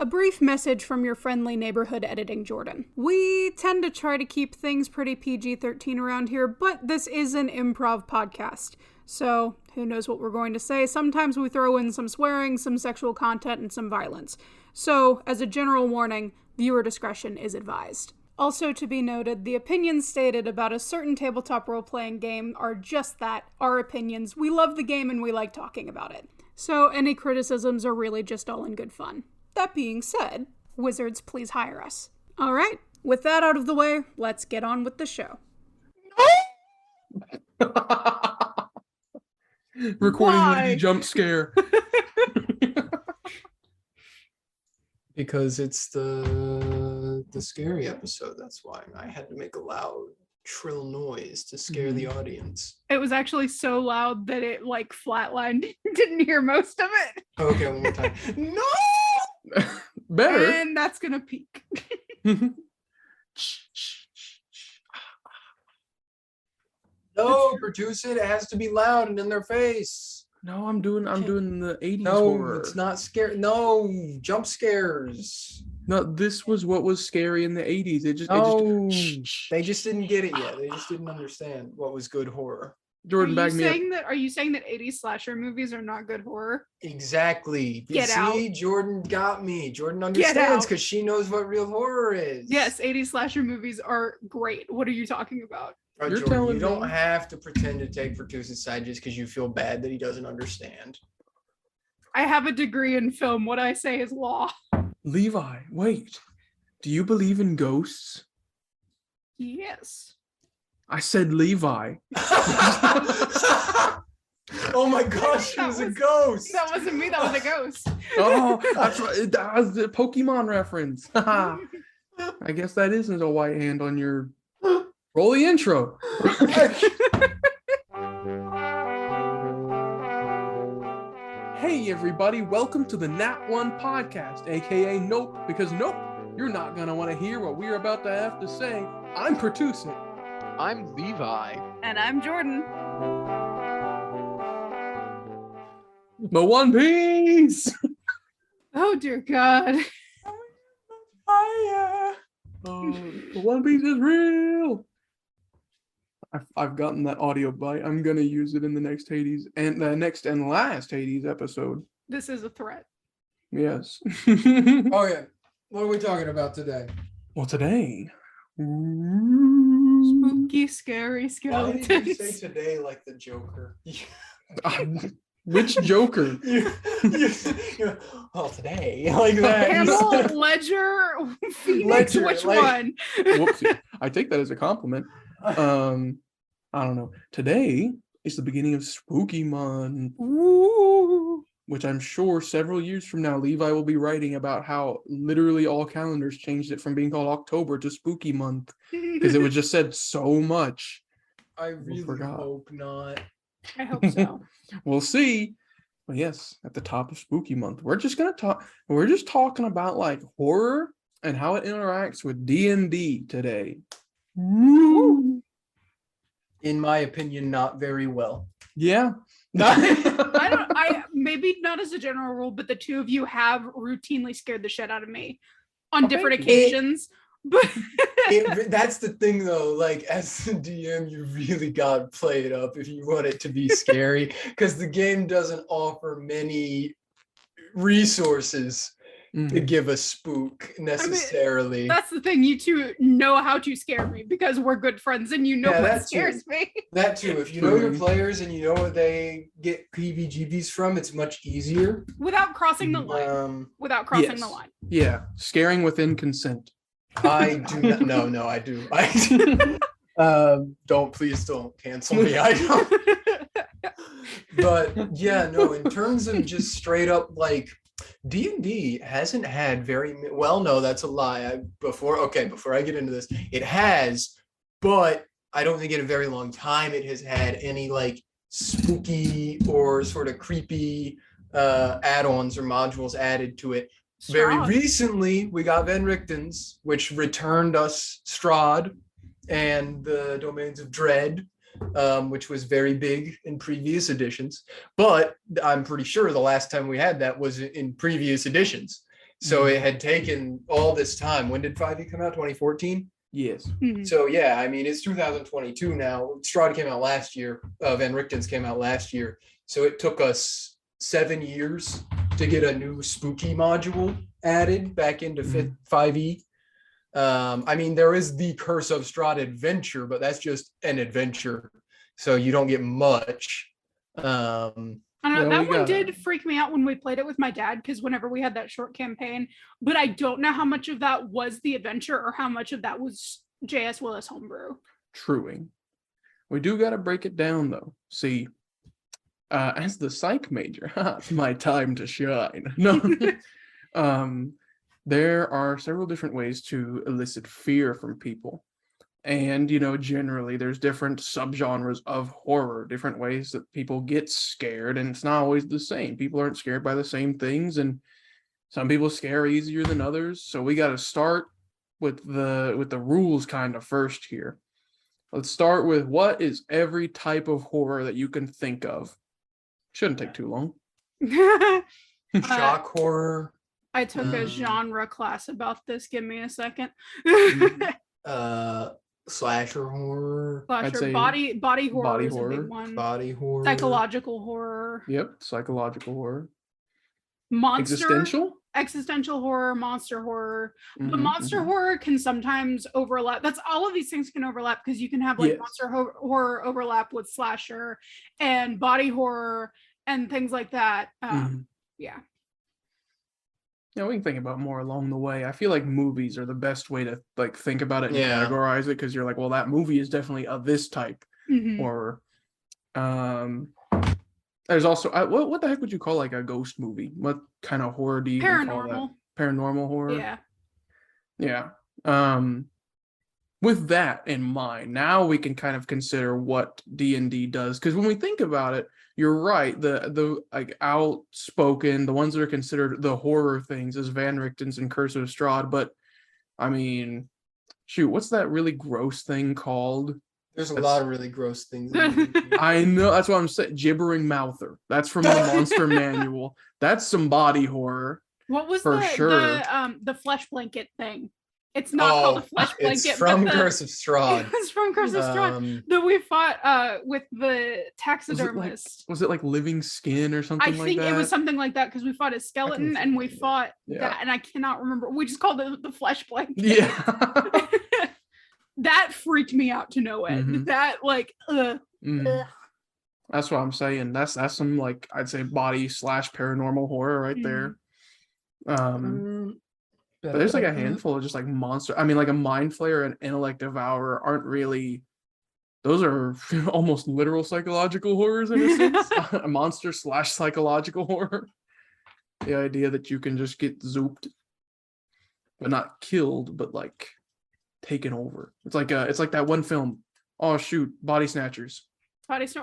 A brief message from your friendly neighborhood editing Jordan. We tend to try to keep things pretty PG-13 around here, but this is an improv podcast. So, who knows what we're going to say. Sometimes we throw in some swearing, some sexual content, and some violence. So, as a general warning, viewer discretion is advised. Also to be noted, the opinions stated about a certain tabletop role-playing game are just that, our opinions. We love the game and we like talking about it. So, any criticisms are really just all in good fun. That being said, wizards, please hire us. All right, with that out of the way, let's get on with the show. Recording Why? lady jump scare. Because it's the scary episode, that's why. I had to make a loud, shrill noise to scare the audience. It was actually so loud that it, flatlined. Didn't hear most of it. Okay, one more time. No! Better. And that's gonna peak. No, produce it. It has to be loud and in their face. No, I'm doing the 80s No, horror. it's not scary. No, jump scares. No, this was what was scary in the 80s. They just didn't get it yet. They just didn't understand what was good horror. Jordan, back me up. Are you saying that 80s slasher movies are not good horror? Exactly. Get out. Jordan got me. Jordan understands because she knows what real horror is. Yes, 80s slasher movies are great. What are you talking about? Bro, You're Jordan, telling you don't me- have to pretend to take Vertuse's side just because you feel bad that he doesn't understand. I have a degree in film. What I say is law. Levi, wait. Do you believe in ghosts? Yes. I said Levi. Oh my gosh, she was a ghost. That wasn't me. That was a ghost. Oh, that's right. That was the Pokemon reference. I guess that isn't a white hand on your... Roll the intro. Hey everybody, welcome to the Nat One Podcast, aka Nope, because nope, you're not gonna want to hear what we're about to have to say. I'm Pertusic. I'm Levi. And I'm Jordan. The One Piece! Oh dear God. Fire! The One Piece is real! I've gotten that audio bite. I'm gonna use it in the next Hades and the next and last Hades episode. This is a threat. Yes. Oh yeah. What are we talking about today? Well, today. Spooky, scary Why did you say skeletons. today like the Joker? Which Joker? Well, today, like that. Hamill, Ledger, Phoenix, Ledger, which like- one? Whoopsie. I take that as a compliment. I don't know. Today is the beginning of Spooky Month, Ooh. which I'm sure several years from now, Levi will be writing about how literally all calendars changed it from being called October to Spooky Month because it was just said so much. I really forgot. hope not. I hope so. We'll see. But yes, at the top of Spooky Month, we're just talking about like horror and how it interacts with D&D today. In my opinion, not very well. Yeah. I maybe not as a general rule, but the two of you have routinely scared the shit out of me on different thank you. occasions. But That's the thing though, like as the DM, you really gotta play it up if you want it to be scary, because the game doesn't offer many resources to give a spook necessarily. that's the thing. You two know how to scare me because we're good friends and you know Yeah, what that too. scares me. That too, if you know your True. players and you know what they get PVGBs from, it's much easier. Without crossing the line. Without crossing the yes. line. Yeah, scaring within consent. I do not. No, I do. Please don't cancel me. I don't. But yeah, no. In terms of just straight up like D&D hasn't had no, that's a lie. Before I get into this, it has, but I don't think in a very long time it has had any like spooky or sort of creepy add-ons or modules added to it. Very Strong. recently, we got Van Richten's, which returned us Strahd and the Domains of Dread, which was very big in previous editions. But I'm pretty sure the last time we had that was in previous editions. So it had taken all this time. When did 5e come out? 2014? Yes. So yeah, I mean, it's 2022 now. Strahd came out last year. Van Richten's came out last year. So it took us 7 years to get a new spooky module added back into 5e. I mean, there is the Curse of Strahd adventure, but that's just an adventure. So you don't get much. I don't know, that one did freak me out when we played it with my dad, because whenever we had that short campaign, but I don't know how much of that was the adventure or how much of that was J.S. Willis homebrew. Truing. We do got to break it down, though. See, as the psych major, it's my time to shine. No, there are several different ways to elicit fear from people. And, you know, generally there's different subgenres of horror, different ways that people get scared, and it's not always the same. People aren't scared by the same things, and some people scare easier than others. So we got to start with the rules kind of first here. Let's start with, what is every type of horror that you can think of? Shouldn't take too long. Shock horror. I took a genre class about this. Give me a second. Slasher horror. Slasher, body horror is a big one. Body horror. Psychological horror. Yep, psychological horror. Existential horror, monster horror. But monster horror can sometimes overlap. That's all of these things can overlap, because you can have like monster horror overlap with slasher and body horror and things like that. Yeah, we can think about more along the way. I feel like movies are the best way to like think about it and categorize it, because you're like, well, that movie is definitely of this type. Or there's also what the heck would you call like a ghost movie? What kind of horror do you call that? Paranormal horror. Yeah. With that in mind, now we can kind of consider what D&D does, because when we think about it, you're right. The like outspoken, the ones that are considered the horror things is Van Richten's and Curse of Strahd. But I mean, shoot, what's that really gross thing called? There's a lot of really gross things. I know, that's what I'm saying. Gibbering mouther. That's from the Monster Manual. That's some body horror. What was for sure. The flesh blanket thing? It's not called a flesh blanket. It's from Curse of Strahd. It's from Curse of Strahd that we fought with the taxidermist. Was it like living skin or something like that? I think it was something like that, because we fought a skeleton and we fought that, and I cannot remember. We just called it the flesh blanket. Yeah. That freaked me out to no end. That like ugh. That's what I'm saying. That's some, like, I'd say body / paranormal horror right there. But there's like a handful of just like monster. I mean, like a Mind Flayer and Intellect Devourer aren't really. Those are almost literal psychological horrors in a sense. A monster / psychological horror. The idea that you can just get zooped, but not killed, but like taken over. It's like that one film. Oh shoot, Body Snatchers.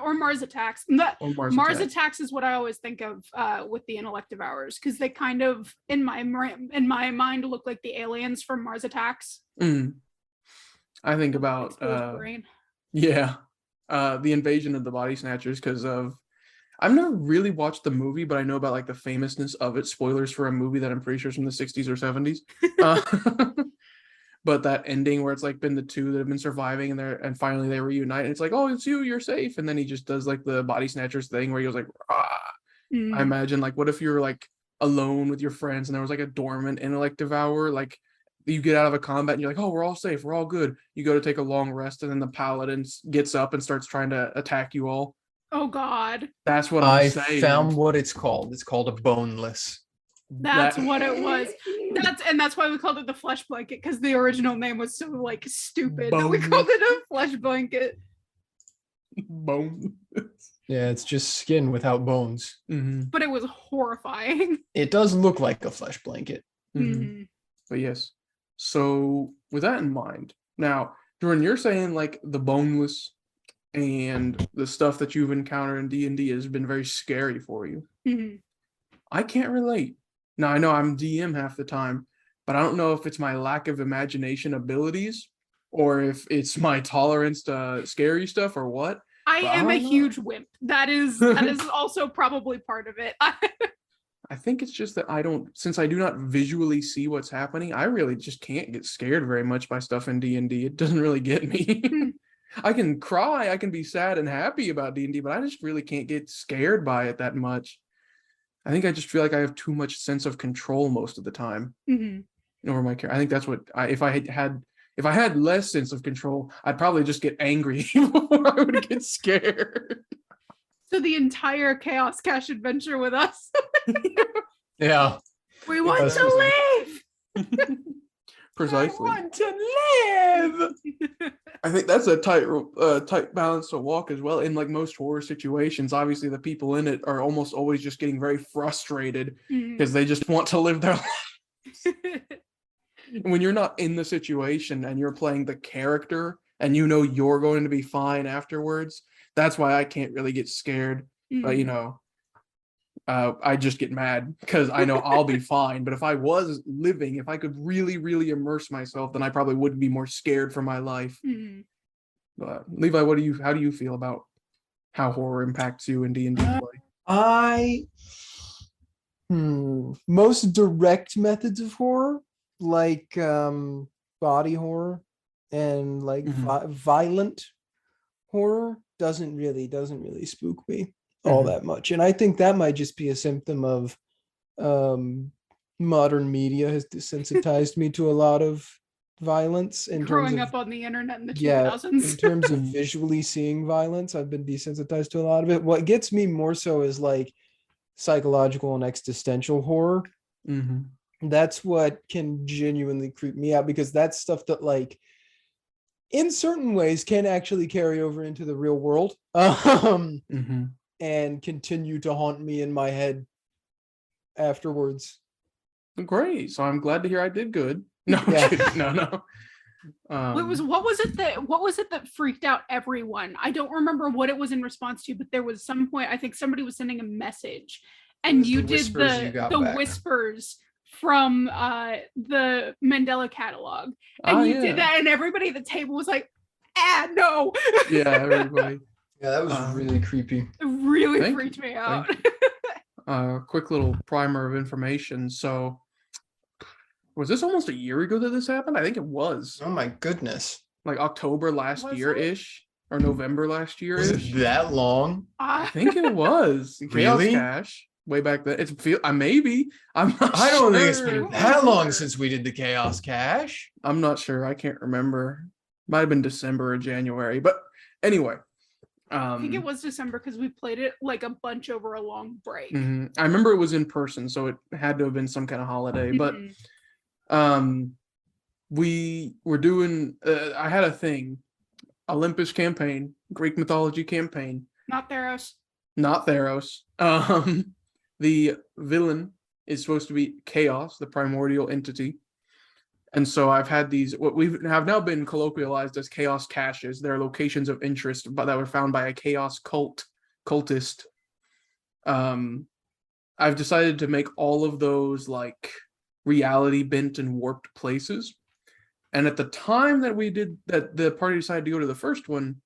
Or Mars Attacks. Mars Attacks is what I always think of with the Intellect Devourers, because they kind of, in my mind, look like the aliens from Mars Attacks. I think about the invasion of the Body Snatchers, because I've never really watched the movie, but I know about like the famousness of it. Spoilers for a movie that I'm pretty sure is from the 60s or 70s. But that ending where it's like been the two that have been surviving and finally they reunite, and it's like, oh, it's you, you're safe. And then he just does like the Body Snatchers thing where he goes like, ah. I imagine, like, what if you're like alone with your friends and there was like a dormant Intellect Devourer, like you get out of a combat and you're like, oh, we're all safe, we're all good. You go to take a long rest and then the paladin gets up and starts trying to attack you all. Oh God. That's what I'm saying. I found what it's called. It's called a boneless. That's what it was. That's why we called it the flesh blanket, because the original name was so like stupid that we called it a flesh blanket. Bone. Yeah, it's just skin without bones. But it was horrifying. It does look like a flesh blanket. But yes. So with that in mind, now, Jordan, you're saying like the boneless and the stuff that you've encountered in D&D has been very scary for you. I can't relate. Now, I know I'm DM half the time, but I don't know if it's my lack of imagination abilities or if it's my tolerance to scary stuff or what. I am a huge wimp. That is also probably part of it. I think it's just that since I do not visually see what's happening, I really just can't get scared very much by stuff in D&D. It doesn't really get me. I can cry, I can be sad and happy about D&D, but I just really can't get scared by it that much. I think I just feel like I have too much sense of control most of the time over my character. I think that's what if I had less sense of control, I'd probably just get angry before I would get scared. So the entire Chaos Cash adventure with us. Yeah. We want to live. Precisely. I want to live. I think that's a tight balance to walk as well. In like most horror situations, obviously the people in it are almost always just getting very frustrated because they just want to live their life. When you're not in the situation and you're playing the character and you know you're going to be fine afterwards, that's why I can't really get scared. But I just get mad because I know I'll be fine. But if I was living, if I could really, really immerse myself, then I probably would be more scared for my life. But Levi, how do you feel about how horror impacts you in D&D play? Most direct methods of horror, like body horror and like violent horror, doesn't really spook me all that much. And I think that might just be a symptom of modern media has desensitized me to a lot of violence. Growing up on the internet in the 2000s. In terms of visually seeing violence, I've been desensitized to a lot of it. What gets me more so is like psychological and existential horror. That's what can genuinely creep me out, because that's stuff that like in certain ways can actually carry over into the real world and continue to haunt me in my head afterwards. Great. So I'm glad to hear I did good. No. What was it that freaked out everyone? I don't remember what it was in response to, but there was some point, I think somebody was sending a message and you did the whispers from the Mandela catalog, and you did that, and everybody at the table was like, no. Yeah, everybody. Yeah, that was really creepy. It really freaked me out. Quick little primer of information. So was this almost a year ago that this happened? I think it was. Oh my goodness. Like October last year-ish, or November last year-ish. Was it that long? I think it was. Really? Chaos Cash. Way back then. Maybe. I'm not I don't sure. think it's been that long since we did the Chaos Cash. I'm not sure. I can't remember. Might have been December or January. But anyway. I think it was December because we played it like a bunch over a long break. I remember it was in person, so it had to have been some kind of holiday. But we were doing I had a thing. Olympus campaign, Greek mythology campaign. Not Theros. The villain is supposed to be Chaos, the primordial entity. And so I've had these, what we have now been colloquialized as Chaos Caches. They're locations of interest that were found by a Chaos cultist. I've decided to make all of those like reality bent and warped places. And at the time that we did that, the party decided to go to the first one,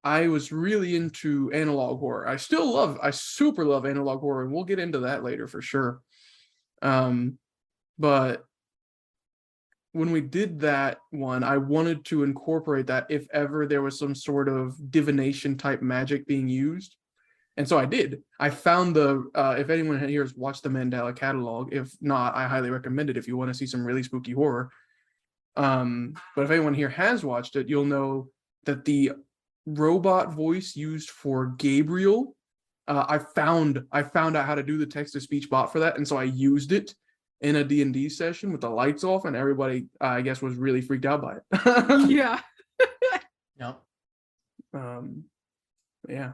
I was really into analog horror. I super love analog horror, and we'll get into that later for sure. But when we did that one, I wanted to incorporate that if ever there was some sort of divination type magic being used. And so I did. I found if anyone here has watched the Mandela catalog, if not, I highly recommend it if you want to see some really spooky horror. But if anyone here has watched it, you'll know that the robot voice used for Gabriel, I found out how to do the text-to-speech bot for that, and so I used it in a D&D session with the lights off, and everybody, I guess, was really freaked out by it. Yeah. Yeah.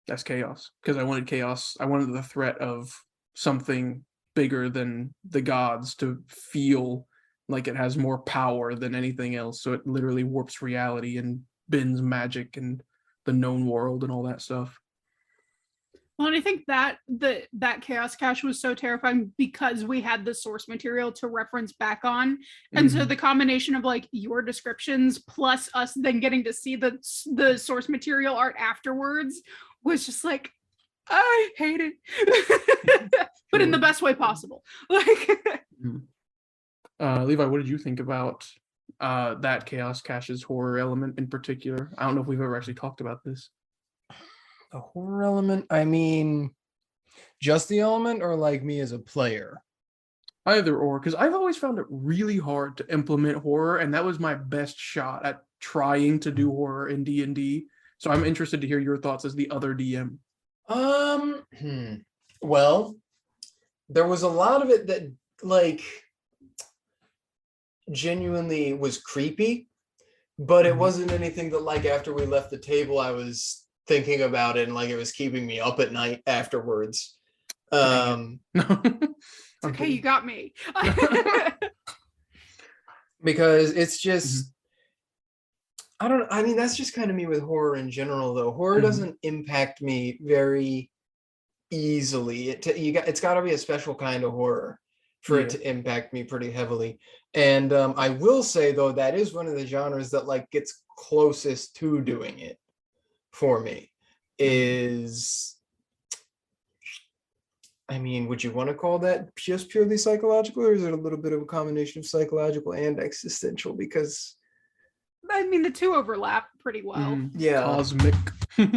That's chaos, because I wanted chaos. I wanted the threat of something bigger than the gods to feel like it has more power than anything else, so it literally warps reality and bends magic and the known world and all that stuff. Well, and I think that that Chaos Cache was so terrifying because we had the source material to reference back on. And so the combination of like your descriptions plus us then getting to see the source material art afterwards was just like, I hate it. But in the best way possible. Like Levi, what did you think about that Chaos Cache's horror element in particular? I don't know if we've ever actually talked about this. The horror element, I mean, just the element or like me as a player? Either or, because I've always found it really hard to implement horror, and that was my best shot at trying to do horror in D&D. So I'm interested to hear your thoughts as the other DM. Well, there was a lot of it that like genuinely was creepy, but it wasn't anything that like after we left the table I was thinking about it and like it was keeping me up at night afterwards. okay, you got me. Because it's just I mean that's just kind of me with horror in general though. Horror doesn't impact me very easily. It's got to be a special kind of horror for it to impact me pretty heavily. And I will say though that is one of the genres that like gets closest to doing it for me. Is I mean, would you want to call that just purely psychological, or is it a little bit of a combination of psychological and existential? Because I mean, the two overlap pretty well. Yeah, Cosmic.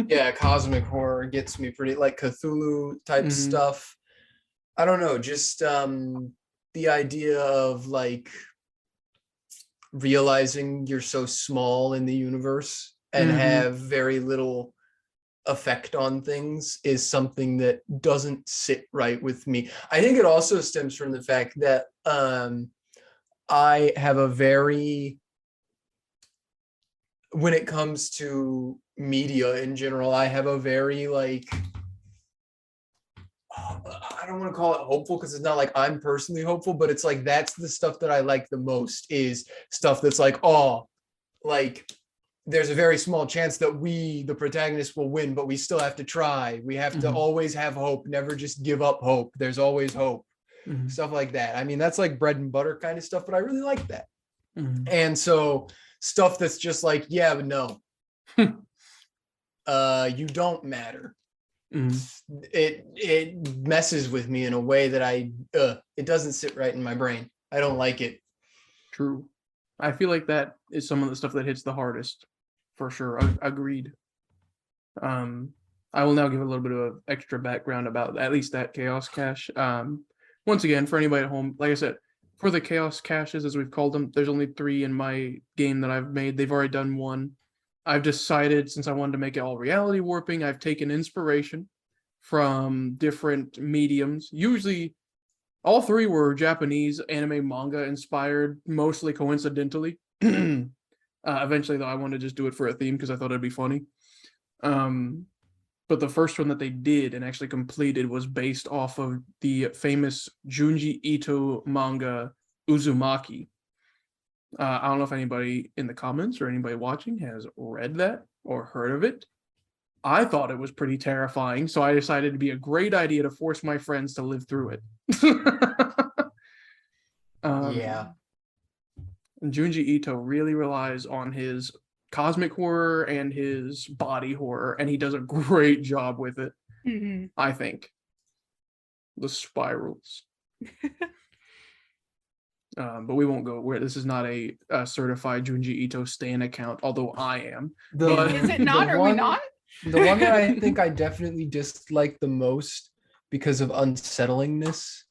yeah, cosmic horror gets me pretty like Cthulhu type stuff. I don't know, just the idea of like realizing you're so small in the universe and have very little effect on things is something that doesn't sit right with me. I think it also stems from the fact that I have a very, when it comes to media in general, I have a very like, I don't want to call it hopeful because it's not like I'm personally hopeful, but it's like that's the stuff that I like the most is stuff that's like, oh, like there's a very small chance that we, the protagonist, will win, but we still have to try. We have to always have hope, never just give up hope. There's always hope. Stuff like that. I mean, that's like bread and butter kind of stuff, but I really like that. And so stuff that's just like, yeah, but no, you don't matter. It messes with me in a way that it doesn't sit right in my brain. I don't like it. True. I feel like that is some of the stuff that hits the hardest, for sure. Agreed. I will now give a little bit of extra background about at least that Chaos Cache. Once again, for anybody at home, like I said, for the Chaos Caches, as we've called them, there's only 3 in my game that I've made. They've already done 1. I've decided, since I wanted to make it all reality warping, I've taken inspiration from different mediums. Usually, all 3 were Japanese anime manga inspired, mostly coincidentally. Eventually, though, I wanted to just do it for a theme because I thought it'd be funny. But the first one that they did and actually completed was based off of the famous Junji Ito manga Uzumaki. I don't know if anybody in the comments or anybody watching has read that or heard of it. I thought it was pretty terrifying, so I decided it'd be a great idea to force my friends to live through it. Yeah. Junji Ito really relies on his cosmic horror and his body horror, and he does a great job with it. I think. The spirals. But we won't go where this is not a certified Junji Ito stan account, although I am. Is it not? Are we not? The one that I think I definitely disliked the most because of unsettlingness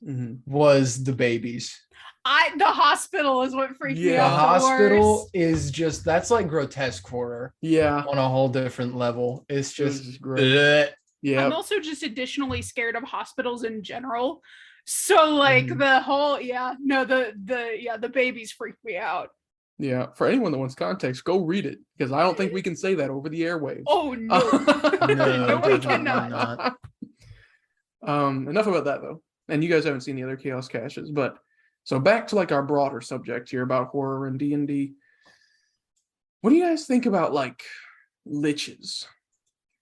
was the babies. The hospital is what freaked me The out. hospital is just, that's like grotesque horror. Yeah. On a whole different level. It's just great. Yeah. I'm also just additionally scared of hospitals in general. So like the whole the babies freak me out. Yeah, for anyone that wants context, go read it because I don't think we can say that over the airwaves. Oh no, no, we cannot. not. Enough about that though. And you guys haven't seen the other Chaos Caches, but so back to like our broader subject here about horror and D&D. What do you guys think about like liches?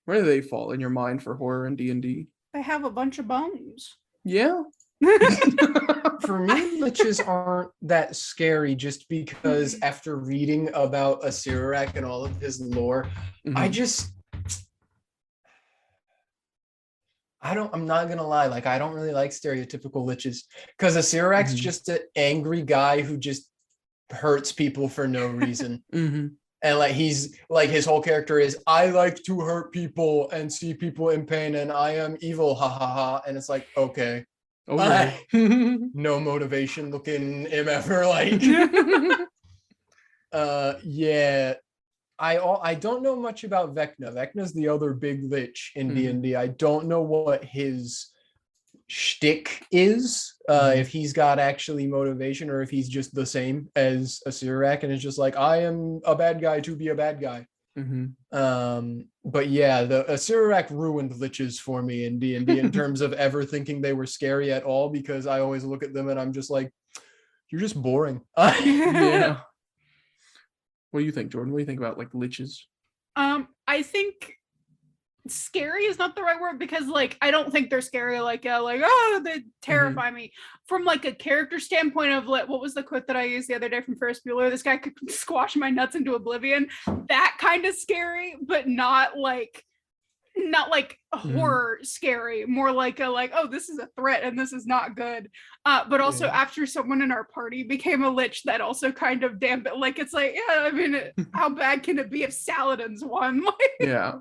Where do they fall in your mind for horror and D&D? They have a bunch of bones. Yeah. For me, liches aren't that scary just because after reading about Asirak and all of his lore, I just I'm not gonna lie, like I don't really like stereotypical liches because a Sirak's just an angry guy who just hurts people for no reason. And like he's like his whole character is I like to hurt people and see people in pain and I am evil, ha ha ha. And it's like, okay. No motivation looking MFer like yeah. I don't know much about Vecna. Vecna's the other big lich in D&D. I don't know what his shtick is, if he's got actually motivation or if he's just the same as a Sirak and it's just like I am a bad guy to be a bad guy. But yeah, the Sirak ruined liches for me in D&D in terms of ever thinking they were scary at all, because I always look at them and I'm just like, you're just boring. Yeah. What do you think, Jordan? What do you think about like liches? I think scary is not the right word, because like I don't think they're scary like oh, they terrify me. From like a character standpoint of like, what was the quote that I used the other day from Ferris Bueller? This guy could squash my nuts into oblivion. That kind of scary, but not like horror scary, more like oh, this is a threat and this is not good. But also after someone in our party became a lich, that also kind of dampened, like it's like, yeah, I mean, how bad can it be if Saladin's won? Yeah,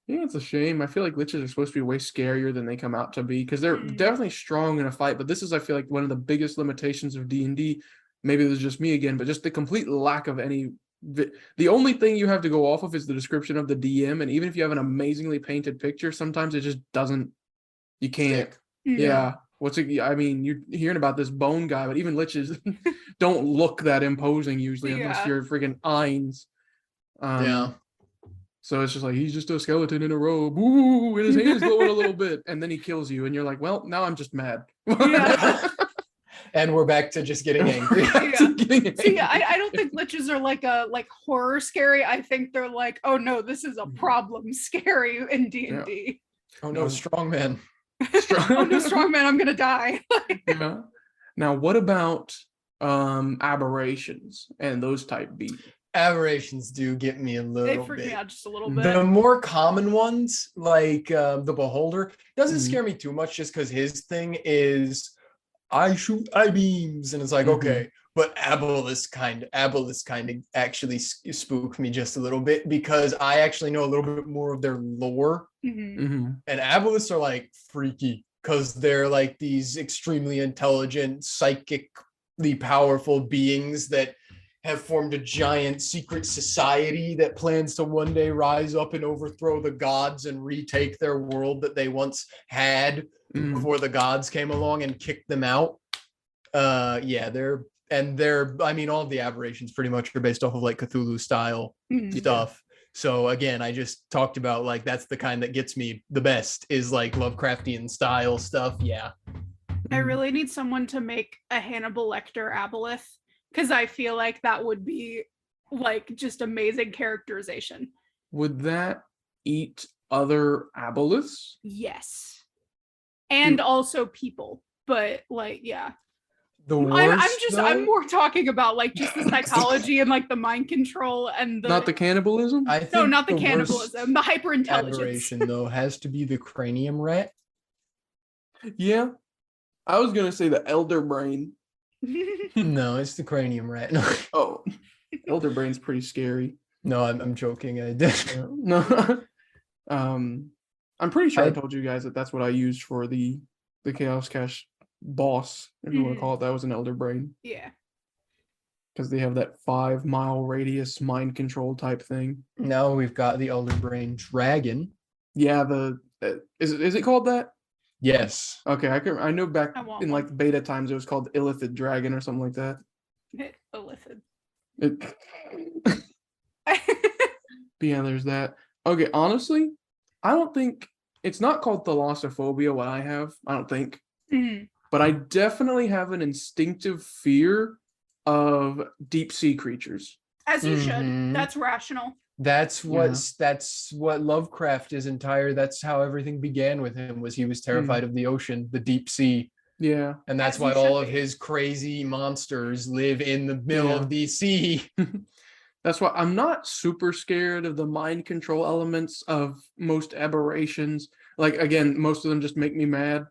it's a shame. I feel like liches are supposed to be way scarier than they come out to be, because they're definitely strong in a fight, but this is, I feel like, one of the biggest limitations of D&D. Maybe this is just me again, but just the complete lack of any. The only thing you have to go off of is the description of the DM, and even if you have an amazingly painted picture, sometimes it just doesn't. You can't. Yeah. What's it? I mean, you're hearing about this bone guy, but even liches don't look that imposing usually, unless you're freaking Ainz. So it's just like he's just a skeleton in a robe. Ooh, and his hands glowing a little bit, and then he kills you, and you're like, well, now I'm just mad. And we're back to just getting angry. See, I don't think liches are like horror scary. I think they're like, oh no, this is a problem scary in D&D. Oh no, strong man. Oh no, strong man, I'm gonna die. Now, what about aberrations and those type beats? Aberrations do get me a little bit. They freak me out just a little bit. The more common ones, like the Beholder, doesn't scare me too much, just because his thing is I shoot eye beams, and it's like, okay, but Aboleth kind of actually spook me just a little bit, because I actually know a little bit more of their lore, and Aboleths are like freaky because they're like these extremely intelligent, psychically powerful beings that have formed a giant secret society that plans to one day rise up and overthrow the gods and retake their world that they once had before the gods came along and kicked them out. I mean, all of the aberrations pretty much are based off of like Cthulhu style stuff. So again, I just talked about like that's the kind that gets me the best, is like Lovecraftian style stuff. Yeah. I really need someone to make a Hannibal Lecter Aboleth, because I feel like that would be like just amazing characterization. Would that eat other aboleths? Yes. And also people. But like, yeah. The worst, I'm more talking about like just the psychology and like the mind control and the not the cannibalism. No, not the cannibalism. The hyperintelligence. Aberration though has to be the cranium rat. Yeah, I was gonna say the elder brain. No, it's the cranium rat. Oh, elder brain's pretty scary. No, I'm joking. I did. No, I'm pretty sure I told you guys that that's what I used for the Chaos Cache boss, if you want to call it. That was an elder brain. Yeah. Because they have that 5-mile radius mind control type thing. Now we've got the elder brain dragon. Yeah, is it called that? Yes. Okay, I know back in like beta times it was called Illithid Dragon or something like that. Illithid. But yeah, there's that. Okay, honestly, I don't think it's not called thalassophobia. What I have, I don't think. But I definitely have an instinctive fear of deep sea creatures. As you should. That's rational. That's what Lovecraft is entire. That's how everything began with him, was he was terrified of the ocean, the deep sea. Yeah. And that's why all of his crazy monsters live in the middle of the sea. That's why I'm not super scared of the mind control elements of most aberrations. Like, again, most of them just make me mad.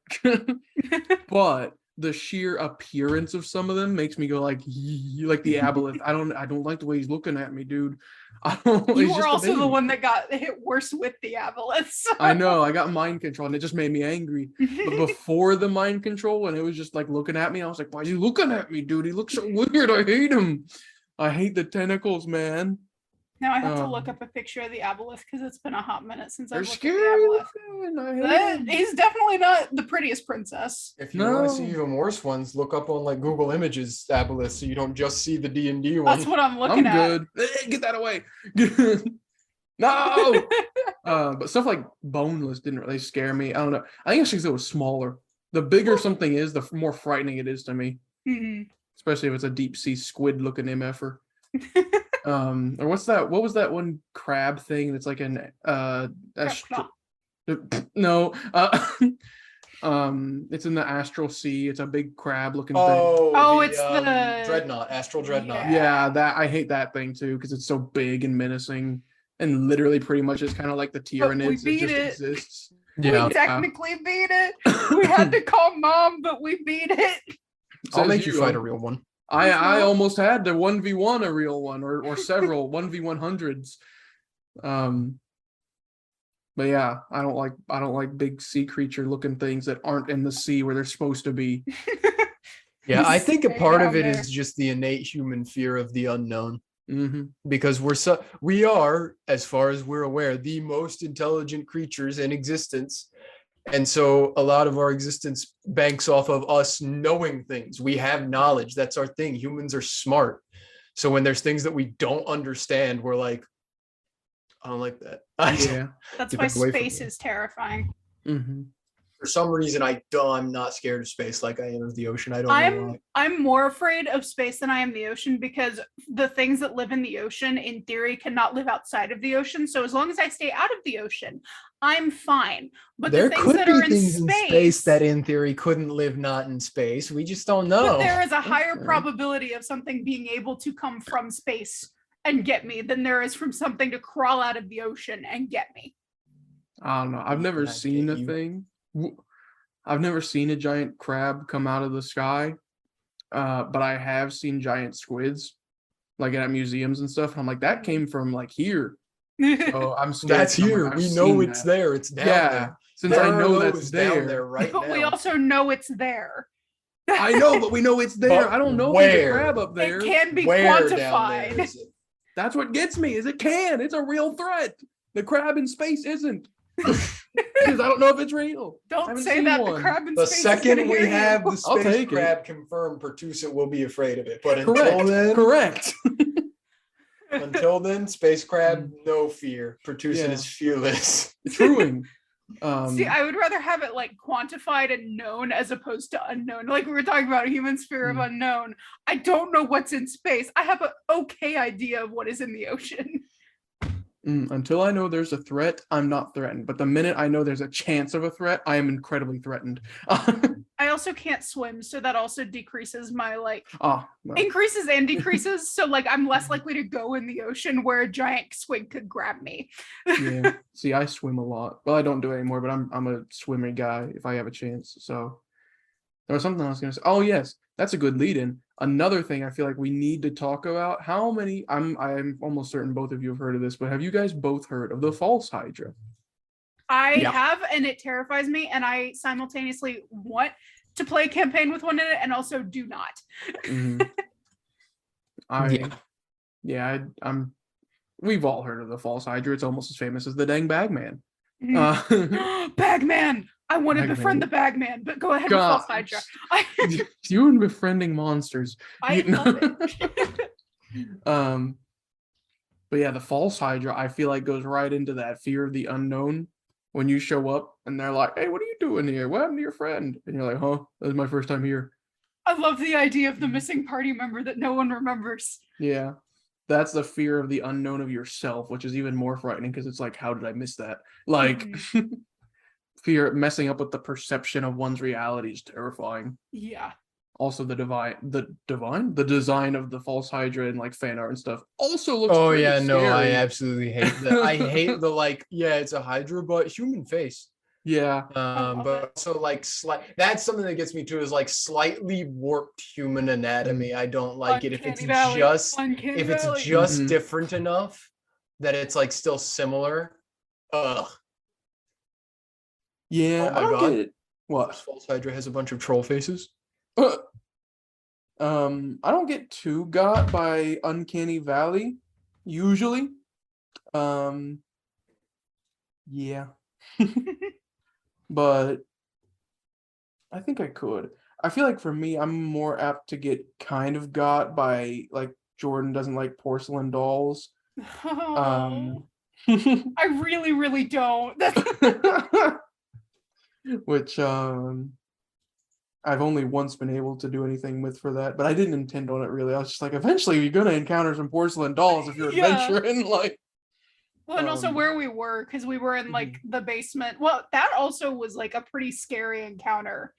But the sheer appearance of some of them makes me go like the aboleth. I don't like the way he's looking at me, dude. I don't. You he's were just a also the baby. one that got hit worse with the aboleths. I know. I got mind control, and it just made me angry. But before the mind control, when it was just like looking at me, I was like, "Why is he looking at me, dude? He looks so weird. I hate him. I hate the tentacles, man." Now I have to look up a picture of the aboleth because it's been a hot minute since I've They're looked scary. at the aboleth. Looking. I hate them. He's definitely not the prettiest princess. If you want to see No. even worse ones, look up on like Google Images aboleth, so you don't just see the D&D one. That's what I'm I'm looking at. good. Get that away. No. But stuff like boneless didn't really scare me. I don't know. I think it's because it was smaller. The bigger something is, the more frightening it is to me. Mhm. Especially if it's a deep sea squid looking MFer. Or what's that? What was that one crab thing that's like an no. It's in the astral sea. It's a big crab looking thing. Oh, it's the Dreadnought, Astral Dreadnought. Yeah, that I hate that thing too because it's so big and menacing and literally pretty much is kind of like the Tyranids. beat It just it. exists. Yeah. We technically beat it. We had to call mom, but we beat it. I'll Says make you fight a real one. I almost had to 1v1 a real one or several 1v100s. But yeah, I don't like big sea creature looking things that aren't in the sea where they're supposed to be. Yeah, I think a Stay part of down it is there. just the innate human fear of the unknown. Mm-hmm. Because we are, as far as we're aware, the most intelligent creatures in existence. And so a lot of our existence banks off of us knowing things. We have knowledge. That's our thing. Humans are smart. So when there's things that we don't understand, we're like, I don't like that. Yeah. That's Get why that away from space me. is terrifying. Mm-hmm. For some reason, I'm not scared of space like I am of the ocean. I don't know why. I'm more afraid of space than I am the ocean because the things that live in the ocean, in theory, cannot live outside of the ocean. So as long as I stay out of the ocean, I'm fine. But There the things could that be are in things in space, space that in theory couldn't live not in space. We just don't know. but there is a higher fair. probability of something being able to come from space and get me than there is from something to crawl out of the ocean and get me. I don't know. I've never Can I seen get a you? thing. I've never seen a giant crab come out of the sky, but I have seen giant squids, like at museums and stuff. And I'm like, that came from like here. So I'm scared. That's 'cause I'm like, here. I've We know seen it's that. there. It's down Yeah, there. since There I are know that's those down there. right But now. we also know it's there. I know, but we know it's there. But I don't know if there's a where? crab up there. It can be Where down there quantified. is it? That's what gets me. Is it can? It's a real threat. The crab in space isn't. Because I don't know if it's real. I Don't haven't say seen that. one. The crab in The space is second gonna we hear have you. the I'll space take it. crab confirmed, Pertusa will be afraid of it. But Correct. until then, space crab, no fear. Pertusa Yeah. is fearless. Truing. See, I would rather have it like quantified and known as opposed to unknown. Like we were talking about human sphere of unknown. I don't know what's in space. I have an okay idea of what is in the ocean. Until I know there's a threat, I'm not threatened. But the minute I know there's a chance of a threat, I am incredibly threatened. I also can't swim, so that also decreases my like Well. increases and decreases. So like I'm less likely to go in the ocean where a giant squid could grab me. Yeah. See, I swim a lot. Well, I don't do it anymore, but I'm a swimmer guy if I have a chance. So there was something I was gonna say. Oh yes, that's a good lead-in. Another thing I feel like we need to talk about. How many? I'm almost certain both of you have heard of this, but have you guys both heard of the false Hydra? I Yeah. have, and it terrifies me, and I simultaneously want to play a campaign with one in it, and also do not. Mhm. I'm. We've all heard of the false Hydra. It's almost as famous as the dang Bagman. Bagman! I want to Bagman. befriend the Bagman, but go ahead with God. False Hydra. You and befriending monsters. I You know? love it. But yeah, the false Hydra, I feel like goes right into that fear of the unknown. When you show up and they're like, "Hey, what are you doing here? What happened to your friend?" And you're like, "Huh? That was my first time here." I love the idea of the missing party member that no one remembers. Yeah, that's the fear of the unknown of yourself, which is even more frightening because it's like, how did I miss that? Like, fear messing up with the perception of one's reality is terrifying. Yeah. Also, the design of the false Hydra and like fan art and stuff also looks. Oh pretty yeah, no, I scary. absolutely hate that. I hate the like, yeah, it's a Hydra, but human face. Yeah. love But so like that's something that gets me too, is like slightly warped human anatomy. I don't like it if it's Uncanny Valley. just Mhm. different enough that it's like still similar. Ugh. Yeah, Oh my I don't God. get it. What? False Hydra has a bunch of troll faces. I don't get too got by Uncanny Valley, usually. Yeah. But I think I could. I feel like for me, I'm more apt to get kind of got by like Jordan doesn't like porcelain dolls. Oh, I really, really don't. Which I've only once been able to do anything with for that, but I didn't intend on it really. I was just like, eventually you're gonna encounter some porcelain dolls if you're Yeah. adventuring. Like, Well, and also Um, where we were, because we were in like the basement. Well, that also was like a pretty scary encounter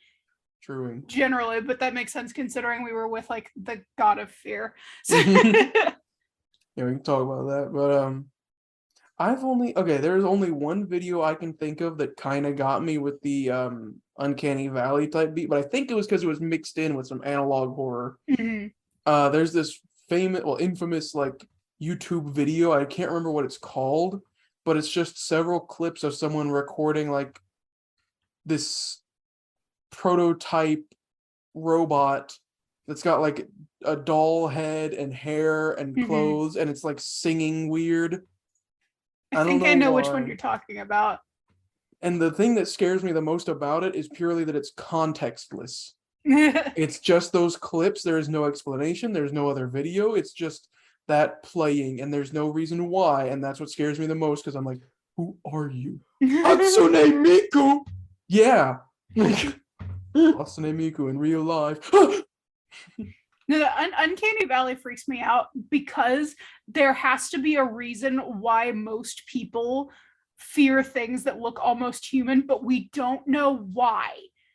true. generally, but that makes sense considering we were with like the god of fear. So- Yeah, we can talk about that. But there's only one video I can think of that kind of got me with the Uncanny Valley type beat, but I think it was because it was mixed in with some analog horror. Mhm. There's this infamous like YouTube video. I can't remember what it's called, but it's just several clips of someone recording like this prototype robot that's got like a doll head and hair and Mhm. clothes, and it's like singing weird. I think I know which one you're talking about. And the thing that scares me the most about it is purely that it's contextless. It's just those clips. There is no explanation. There's no other video. It's just that playing, and there's no reason why. And that's what scares me the most, because I'm like, who are you? Hatsune Miku! Yeah. Hatsune Miku in real life. No, the Uncanny Valley freaks me out because there has to be a reason why most people fear things that look almost human, but we don't know why.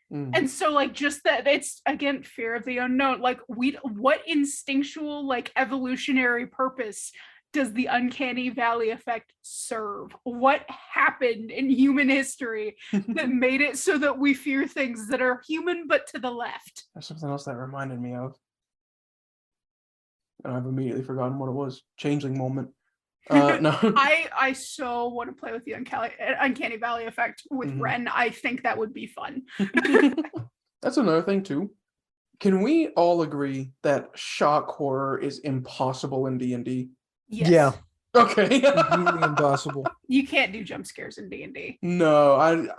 And so like just that it's again fear of the unknown. Like what instinctual like evolutionary purpose does the Uncanny Valley effect serve? What happened in human history that made it so that we fear things that are human but to the left? There's something else that reminded me of. And I've immediately forgotten what it was. Changeling moment. No. I so want to play with the Uncanny Valley effect with Ren. I think that would be fun. That's another thing too. Can we all agree that shock horror is impossible in D&D? Yes. Yeah. Okay. Completely impossible. You can't do jump scares in D&D. No,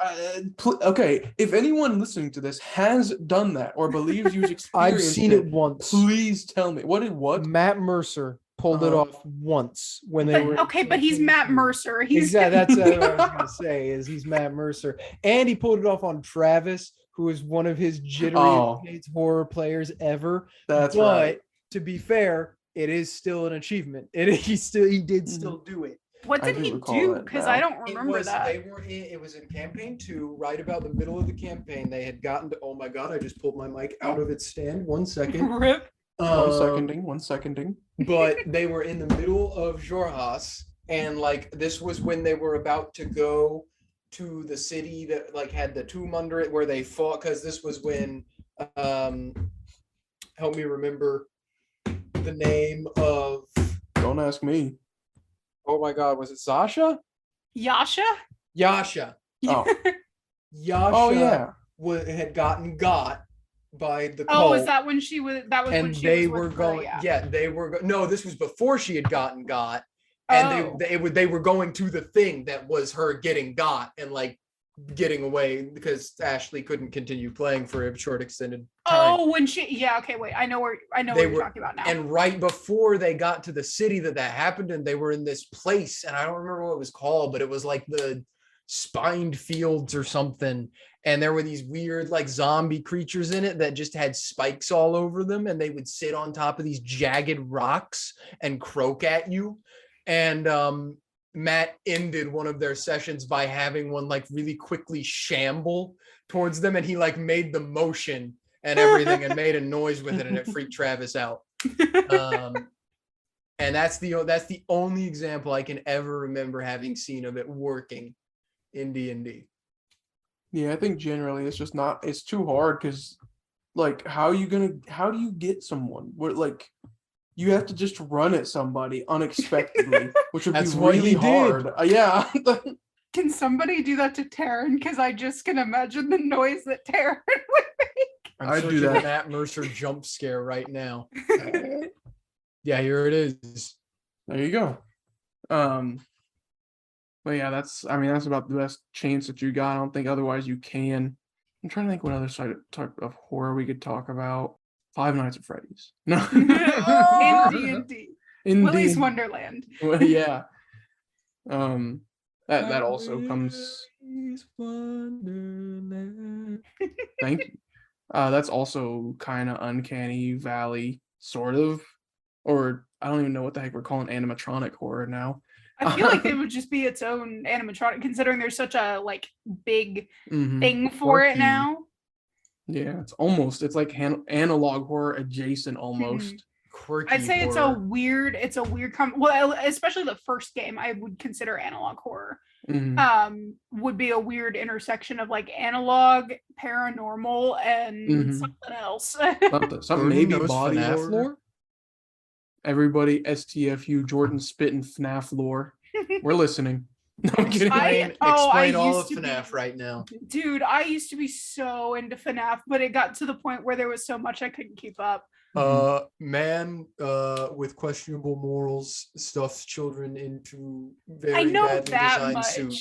okay. If anyone listening to this has done that or believes you've experienced I've seen it once. please tell me. What? Matt Mercer pulled it off once when they were. Okay, but he's Matt Mercer. He's Exactly. That's what I was gonna say. Is he's Matt Mercer, and he pulled it off on Travis, who is one of his jittery horror players ever. That's but right. To be fair, it is still an achievement. He did still do it. What did he do? Because I don't remember that. It was in campaign 2, right about the middle of the campaign. They had gotten to. Oh my God! I just pulled my mic out of its stand. 1 second. Rip. One seconding. But they were in the middle of Jorhas, and like this was when they were about to go to the city that like had the tomb under it where they fought, because this was when help me remember the name of. Don't ask me. Oh my God, was it Sasha? Yasha? Yasha. Oh. Yasha Oh yeah. had gotten got by the cult. Oh, is that when she was? That was and when she they was were with going. Freya. Yeah, they were. No, this was before she had gotten got, and they were going to the thing that was her getting got and like getting away because Ashley couldn't continue playing for a short extended time. Oh, when she. Yeah. Okay. Wait. I know what you're talking about now. And right before they got to the city that happened, and they were in this place, and I don't remember what it was called, but it was like the Spined Fields or something. And there were these weird like zombie creatures in it that just had spikes all over them, and they would sit on top of these jagged rocks and croak at you. And Matt ended one of their sessions by having one like really quickly shamble towards them, and he like made the motion and everything and made a noise with it, and it freaked Travis out. And that's the only example I can ever remember having seen of it working in D&D. Yeah, I think generally it's just not. It's too hard because, like, how do you get someone? What like, you have to just run at somebody unexpectedly, which would That's be what really he did. hard. Yeah. Can somebody do that to Taryn? Because I just can imagine the noise that Taryn would make. I'm I'd do searching that. Matt Mercer jump scare right now. Yeah, here it is. There you go. But yeah, that's about the best chance that you got. I don't think otherwise you can. I'm trying to think what other type of horror we could talk about. Five Nights at Freddy's. No. In D&D. In Willy's D- Wonderland. Well, yeah. That also comes. Thank you. That's also kind of Uncanny Valley, sort of, or I don't even know what the heck we're calling animatronic horror now. I feel like it would just be its own animatronic, considering there's such a like big thing for it Quirky. now. Yeah, it's like analog horror adjacent almost. Quirky I'd say horror. it's a weird well, especially the first game I would consider analog horror. Would be a weird intersection of like analog, paranormal, and something else. Something maybe body FNAF lore. Everybody, STFU, Jordan spitting FNAF lore. We're listening. No, I'm kidding. Explain all of FNAF right now. Dude, I used to be so into FNAF, but it got to the point where there was so much I couldn't keep up. Man with questionable morals stuffs children into very badly designed suit.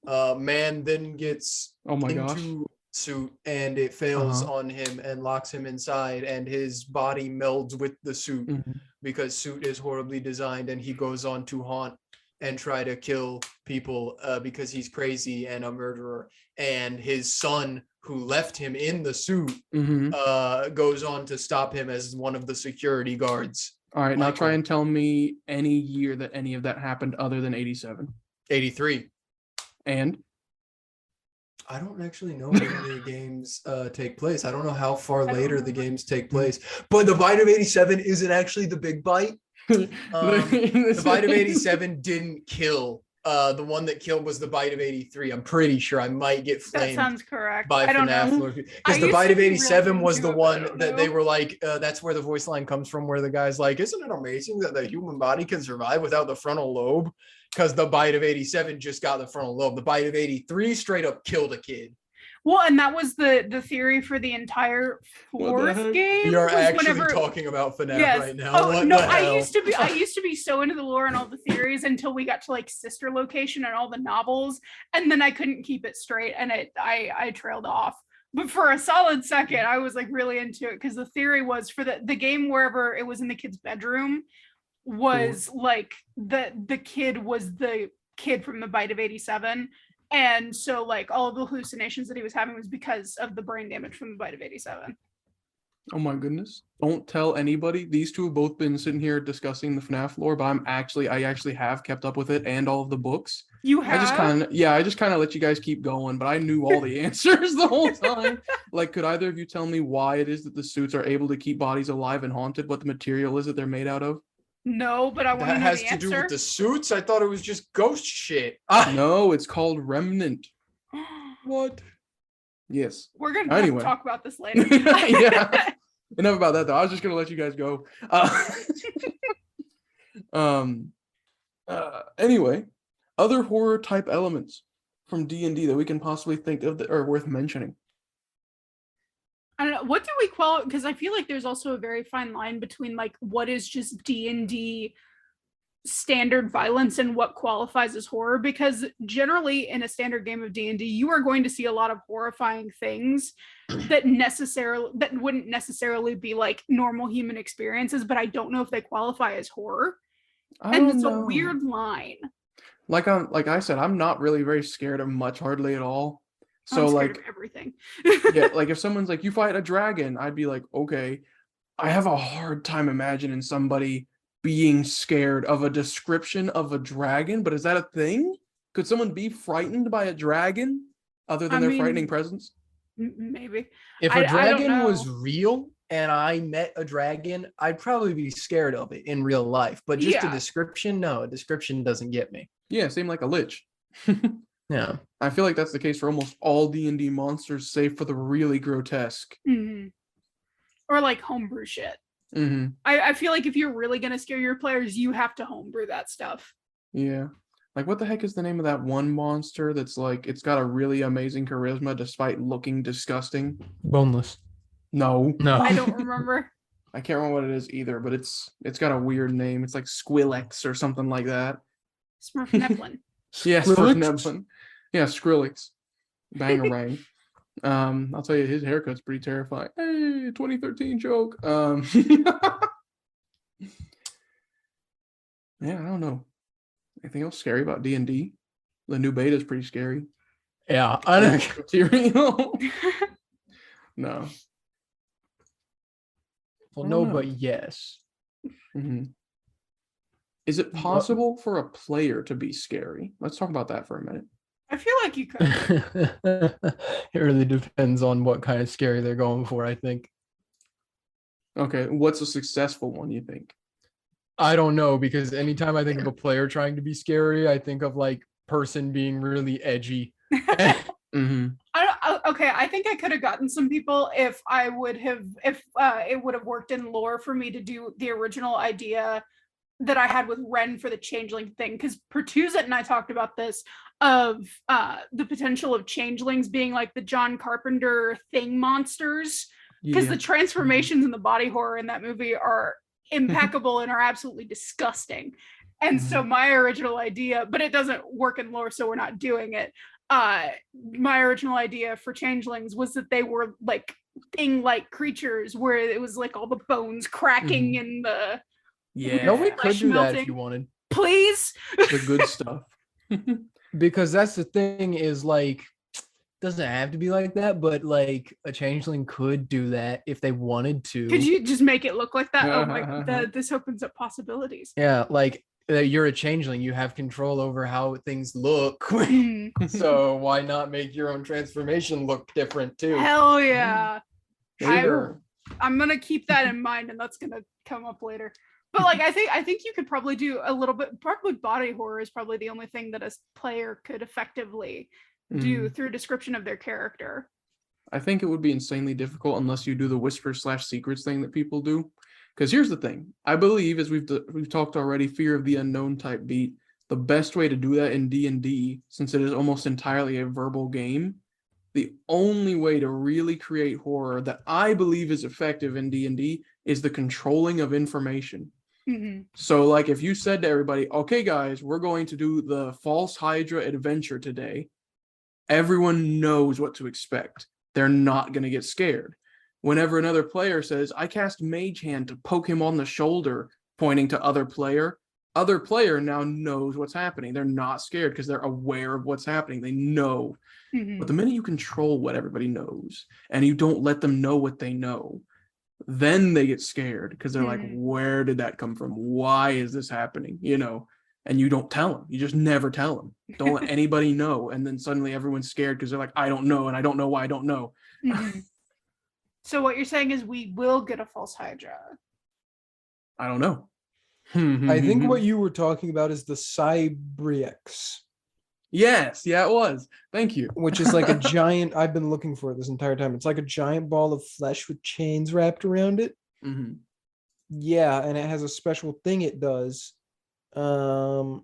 Man then gets into suit and it fails on him and locks him inside, and his body melds with the suit because suit is horribly designed, and he goes on to haunt and try to kill people because he's crazy and a murderer. And his son, who left him in the suit, goes on to stop him as one of the security guards. All right, now try and tell me any year that any of that happened other than 87. 83. And? I don't actually know when the games take place. I don't know how far later the games take place. But the bite of 87 isn't actually the big bite. The bite of 87 didn't kill. The one that killed was the bite of 83. I'm pretty sure. I might get flamed. That sounds correct. By I don't know. Because the bite of 87 was the one that they were like, that's where the voice line comes from, where the guy's like, isn't it amazing that the human body can survive without the frontal lobe? Because the bite of 87 just got the frontal lobe. The bite of 83 straight up killed a kid. Well, and that was the theory for the entire fourth game. We are actually talking about FNAF right now. Oh, no, I used to be so into the lore and all the theories until we got to like Sister Location and all the novels, and then I couldn't keep it straight, and I trailed off. But for a solid second, I was like really into it because the theory was for the game wherever it was in the kid's bedroom was like the kid was the kid from the bite of 87. And so like all of the hallucinations that he was having was because of the brain damage from the bite of 87. Oh my goodness. Don't tell anybody. These two have both been sitting here discussing the FNAF lore, but I actually have kept up with it and all of the books. You have? I just kind of let you guys keep going, but I knew all the answers the whole time. Like, could either of you tell me why it is that the suits are able to keep bodies alive and haunted, what the material is that they're made out of? No, but I want to know the answer. That has to do with the suits? I thought it was just ghost shit. No, it's called Remnant. What? Yes. We're going to talk about this later. Yeah. Enough about that, though. I was just going to let you guys go. Anyway, other horror type elements from D&D that we can possibly think of that are worth mentioning. I don't know. What do we call it? Because I feel like there's also a very fine line between like what is just D&D standard violence and what qualifies as horror. Because generally in a standard game of D&D, you are going to see a lot of horrifying things that wouldn't necessarily be like normal human experiences. But I don't know if they qualify as horror. And it's a weird line. Like I said, I'm not really very scared of much, hardly at all. So I'm like of everything. Yeah, like if someone's like, you fight a dragon, I'd be like, okay. I have a hard time imagining somebody being scared of a description of a dragon, but is that a thing? Could someone be frightened by a dragon other than their frightening presence? Maybe. If a dragon was real and I met a dragon, I'd probably be scared of it in real life. But just a description, no, a description doesn't get me. Yeah, same like a lich. Yeah. I feel like that's the case for almost all D&D monsters, save for the really grotesque. Or like homebrew shit. I feel like if you're really gonna scare your players, you have to homebrew that stuff. Yeah. Like, what the heck is the name of that one monster that's like, it's got a really amazing charisma despite looking disgusting? Boneless. No. I don't remember. I can't remember what it is either, but it's got a weird name. It's like Squillex or something like that. Smurf Neplin. Yeah, Smurf Neplin. Yeah, Skrillex. Bangarang. I'll tell you, his haircut's pretty terrifying. Hey, 2013 joke. Yeah, I don't know. Anything else scary about D&D? The new beta is pretty scary. Yeah, I know. Material. No. Well, no, but yes. Is it possible for a player to be scary? Let's talk about that for a minute. I feel like you could. It really depends on what kind of scary they're going for, I think. Okay, what's a successful one, you think? I don't know, because anytime I think of a player trying to be scary, I think of like person being really edgy. Okay, I think I could have gotten some people if it would have worked in lore for me to do the original idea that I had with Ren for the changeling thing, because Pertuzet and I talked about this of the potential of changelings being like the John Carpenter Thing monsters, because the transformations in the body horror in that movie are impeccable and are absolutely disgusting. And so my original idea, but it doesn't work in lore, so we're not doing it. My original idea for changelings was that they were like thing-like creatures where it was like all the bones cracking and the No, we could do melting. that if you wanted. Please. The good stuff. Because that's the thing is like, doesn't have to be like that, but like a changeling could do that if they wanted to. Could you just make it look like that? Oh my, this opens up possibilities. Yeah, like you're a changeling, you have control over how things look. So why not make your own transformation look different too? Hell yeah. Sure. I'm gonna keep that in mind, and that's gonna come up later. But like I think you could probably do a little bit. Probably body horror is probably the only thing that a player could effectively do through description of their character. I think it would be insanely difficult unless you do the whisper/secrets thing that people do. Because here's the thing. I believe, as we've talked already, fear of the unknown type beat, the best way to do that in D&D, since it is almost entirely a verbal game, the only way to really create horror that I believe is effective in D&D is the controlling of information. So like if you said to everybody, okay guys, we're going to do the False Hydra adventure today, everyone knows what to expect. They're not going to get scared. Whenever another player says, I cast Mage Hand to poke him on the shoulder, pointing to other player now knows what's happening. They're not scared because they're aware of what's happening. They know. But the minute you control what everybody knows and you don't let them know what they know, then they get scared because they're like, where did that come from? Why is this happening? You know, and you don't tell them. You just never tell them. Don't let anybody know. And then suddenly everyone's scared because they're like, I don't know. And I don't know why I don't know. So what you're saying is we will get a False Hydra. I don't know. I think what you were talking about is the Cybrix. Yes, yeah, it was. Thank you. Which is like a giant, I've been looking for it this entire time. It's like a giant ball of flesh with chains wrapped around it. Yeah, and it has a special thing it does called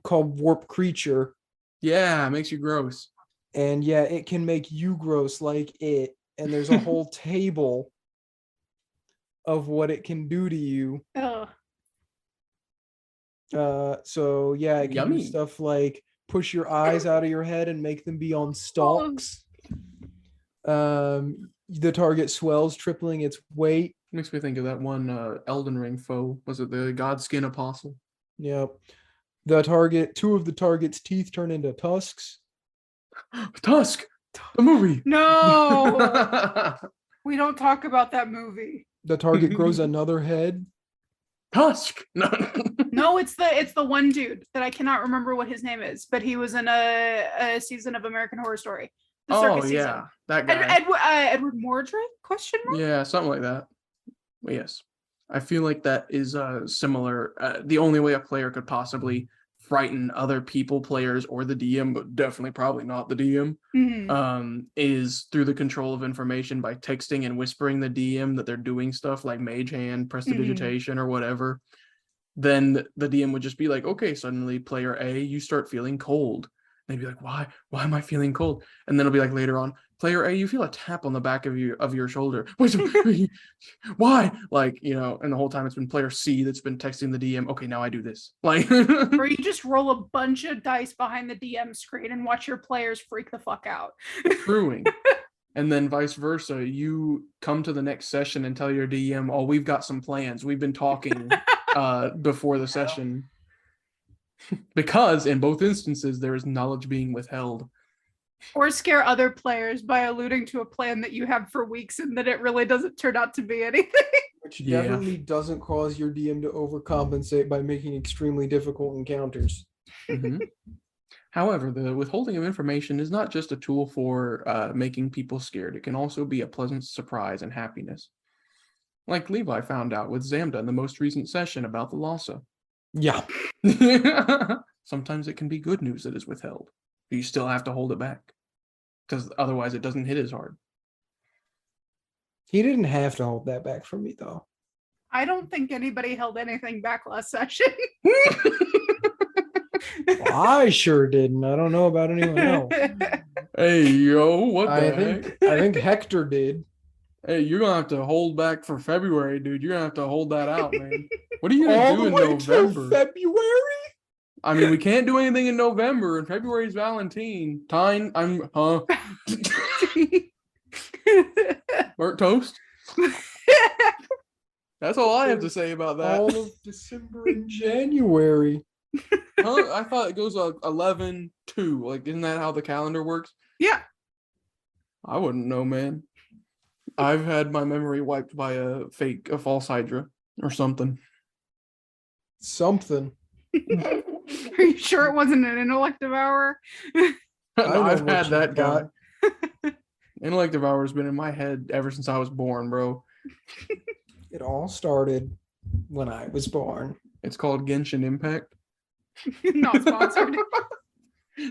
Warp Creature. Yeah, it makes you gross. And yeah, it can make you gross like it. And there's a whole table of what it can do to you. So yeah, it can do stuff like push your eyes out of your head and make them be on stalks. The target swells, tripling its weight. Makes me think of that one Elden Ring foe. Was it the Godskin Apostle? Yep. Two of the target's teeth turn into tusks. Tusk! The movie! No! We don't talk about that movie. The target grows another head. Tusk! No, it's the one dude that I cannot remember what his name is, but he was in a season of American Horror Story. Oh yeah, that guy. Edward Mordred? Question mark? Yeah, something like that. But yes, I feel like that is similar. The only way a player could possibly frighten other people, players, or the DM, but definitely probably not the DM, is through the control of information by texting and whispering the DM that they're doing stuff like Mage Hand, Prestidigitation, or whatever. Then the DM would just be like, okay, suddenly player A, you start feeling cold. They'd be like, why am I feeling cold? And then it'll be like later on, player A, you feel a tap on the back of your shoulder. Why? Like, you know, and the whole time it's been player C that's been texting the DM, okay, now I do this. Like, or you just roll a bunch of dice behind the DM screen and watch your players freak the fuck out. Brewing. And then vice versa, you come to the next session and tell your DM, oh, we've got some plans. We've been talking before the session. Because in both instances, there is knowledge being withheld. Or scare other players by alluding to a plan that you have for weeks and that it really doesn't turn out to be anything. Which definitely doesn't cause your DM to overcompensate by making extremely difficult encounters. However, the withholding of information is not just a tool for making people scared. It can also be a pleasant surprise and happiness. Like Levi found out with Zamda in the most recent session about the Lhasa. Yeah. Sometimes it can be good news that is withheld. But you still have to hold it back. Because otherwise it doesn't hit as hard. He didn't have to hold that back from me, though. I don't think anybody held anything back last session. Well, I sure didn't. I don't know about anyone else. Hey, yo, what the heck? I think Hector did. Hey, you're going to have to hold back for February, dude. You're going to have to hold that out, man. What are you going to do in November? February? I mean, we can't do anything in November, and February's Valentine. Burnt toast? That's all I have to say about that. All of December and January. Huh? I thought it goes 11-2. Like, isn't that how the calendar works? Yeah. I wouldn't know, man. I've had my memory wiped by a false Hydra or something. Something. Are you sure it wasn't an elective hour? I've had that guy. Intellective hour has been in my head ever since I was born, bro. It all started when I was born. It's called Genshin Impact. Not sponsored.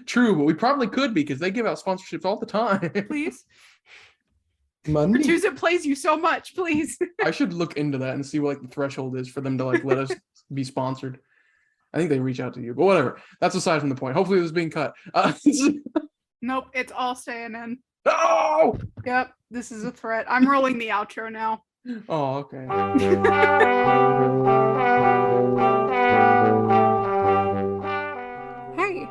True, but we probably could be because they give out sponsorships all the time. Please. Monday. Bertuzzi plays you so much, please. I should look into that and see what the threshold is for them to let us be sponsored. I think they reach out to you, but whatever. That's aside from the point. Hopefully this is being cut. Nope, it's all staying in. Oh! Yep, this is a threat. I'm rolling the outro now. Oh, okay. Hey,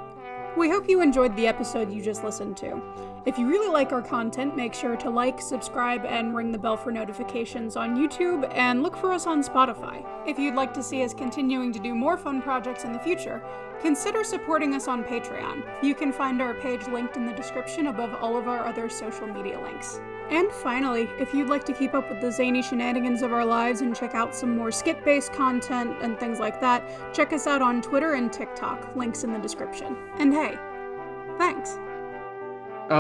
we hope you enjoyed the episode you just listened to. If you really like our content, make sure to like, subscribe, and ring the bell for notifications on YouTube, and look for us on Spotify. If you'd like to see us continuing to do more fun projects in the future, consider supporting us on Patreon. You can find our page linked in the description above all of our other social media links. And finally, if you'd like to keep up with the zany shenanigans of our lives and check out some more skit-based content and things like that, check us out on Twitter and TikTok, links in the description. And hey, thanks!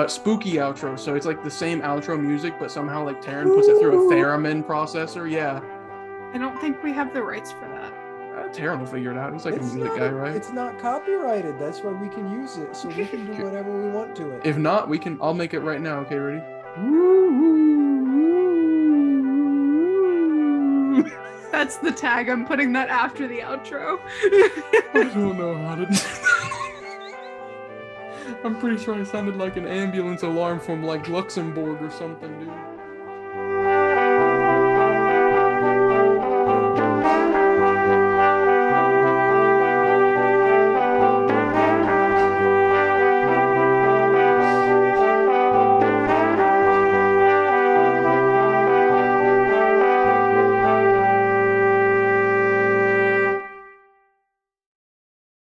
Spooky outro, so it's like the same outro music, but somehow like Taryn puts it through a theremin processor, yeah. I don't think we have the rights for that. Taryn will figure it out, he's like a music guy, right? It's not copyrighted, that's why we can use it, so we can do whatever we want to it. If not, I'll make it right now, okay, ready? That's the tag, I'm putting that after the outro. I don't know how to do that. I'm pretty sure I sounded like an ambulance alarm from like Luxembourg or something, dude.